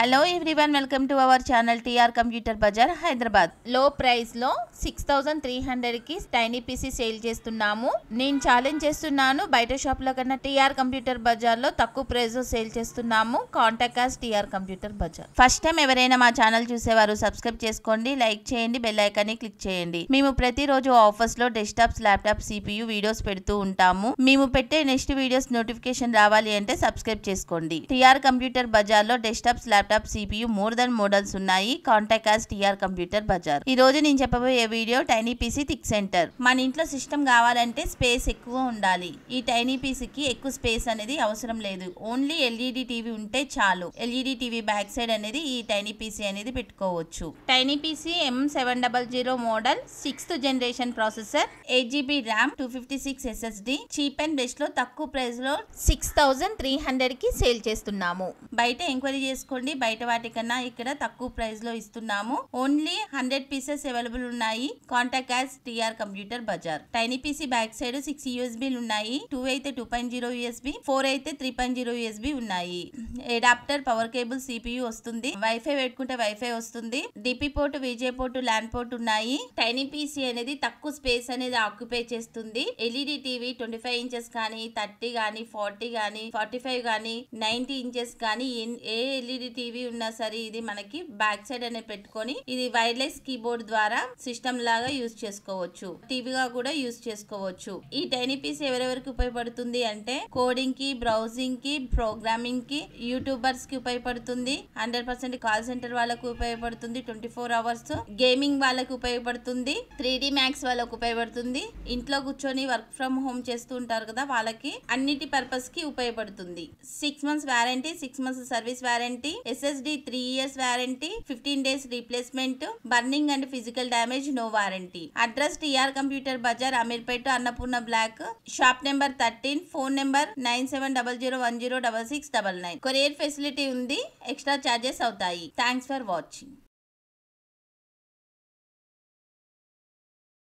Hello everyone, welcome to our channel TR computer bazaar Hyderabad. Low price లో 6300 కి tiny PC sale చేస్తున్నాము. నేను challenge చేస్తున్నాను, బయట షాప్ లో కన్నా టీఆర్ కంప్యూటర్ బజార్ లో తక్కువ ప్రైస్ లో సేల్ చేస్తున్నాము. Contact us TR computer bazaar. First time ఎవరైనా మా ఛానల్ చూసేవారు సబ్స్క్రైబ్ చేసుకోండి, లైక్ చేయండి, బెల్ ఐకాన్ ని క్లిక్ చేయండి. మేము ప్రతిరోజు ఆఫర్స్ లో డెస్క్టాప్స్, ల్యాప్టాప్, CPU వీడియోస్ పెడుతూ ఉంటాము. మేము పెట్టే నెక్స్ట్ వీడియోస్ నోటిఫికేషన్ రావాలి అంటే సబ్స్క్రైబ్ చేసుకోండి. టీఆర్ కంప్యూటర్ బజార్ లో desktops, laptop, CPU more than models ఉన్నాయి. Contact us TR computer Bazar. ఈ రోజు నేను చెప్పబోయే video tiny PC ThinkCentre. మన ఇంట్లో సిస్టమ్ కావాలంటే స్పేస్ ఎక్కువ ఉండాలి. ఈ టైనీ పీసీకి ఎక్కువ స్పేస్ అనేది అవసరం లేదు. ఓన్లీ ఎల్ఈడి టీవీ ఉంటే చాలు. ఎల్ఈడి టీవీ బ్యాక్ సైడ్ అనేది ఈ టైనీ పీసీ అనేది పెట్టుకోవచ్చు. Tiny PC M700 model, 6th generation processor, 8GB RAM, 256 SSD. Cheap and best లో తక్కువ ప్రైస్ లో 6300 కి సేల్ చేస్తున్నాము. బయట ఎంక్వైరీ చేసుకోండి, బయట వాటికన్నా ఇక్కడ తక్కువ ప్రైస్ లో ఇస్తున్నాము. ఓన్లీ 100 పీసెస్ అవైలబుల్ ఉన్నాయి. Contact us TR computer bazaar. Tiny PC back side 6 USB ఉన్నాయి. 2 అయితే 2.0 USB, 4 అయితే 3.0 USB ఉన్నాయి. అడాప్టర్, పవర్ కేబుల్, CPU వస్తుంది. వైఫై పెట్టుకుంటే వైఫై వస్తుంది. DP port, VGA port, LAN port ఉన్నాయి. టైనీ పీసీ అనేది తక్కువ స్పేస్ అనేది ఆక్యుపై చేస్తుంది. ఎల్ఈడి టీవీ 25 ఇంచెస్ కానీ, 30 కానీ, 40 కానీ, 45 కానీ, 90 ఇంచెస్ కానీ, ఏ ఎల్ఈడి టీవీ ఉన్నా సరే ఇది మనకి బ్యాక్ సైడ్ అనేది పెట్టుకొని ఇది వైర్లెస్ కీబోర్డ్ ద్వారా సిస్టమ్ లాగా యూజ్ చేసుకోవచ్చు. టీవీగా కూడా యూజ్ చేసుకోవచ్చు. ఈ టైనీ పీసీ ఎవరెవరికి ఉపయోగపడుతుంది అంటే కోడింగ్ కి, బ్రౌజింగ్ కి, ప్రోగ్రామింగ్ కి, యూట్యూబర్స్ కి ఉపయోగపడుతుంది. 100% కాల్ సెంటర్ వాళ్ళకు ఉపయోగపడుతుంది. 24 అవర్స్ గేమింగ్ వాళ్ళకి ఉపయోగపడుతుంది. 3D మ్యాక్స్ వాళ్ళకు ఉపయోగపడుతుంది. ఇంట్లో కూర్చొని వర్క్ ఫ్రమ్ హోమ్ చేస్తూ ఉంటారు కదా, వాళ్ళకి అన్నిటి పర్పస్ కి ఉపయోగపడుతుంది. 6 months warranty, 6 months service warranty, SSD 3 years warranty, 15 days replacement, burning and physical damage no warranty. Address TR computer bazaar, Ameerpet, Annapurna block, shop number 13, phone number 9700106699. Courier facility ఉంది. Extra charges అవుతాయి. Thanks for watching.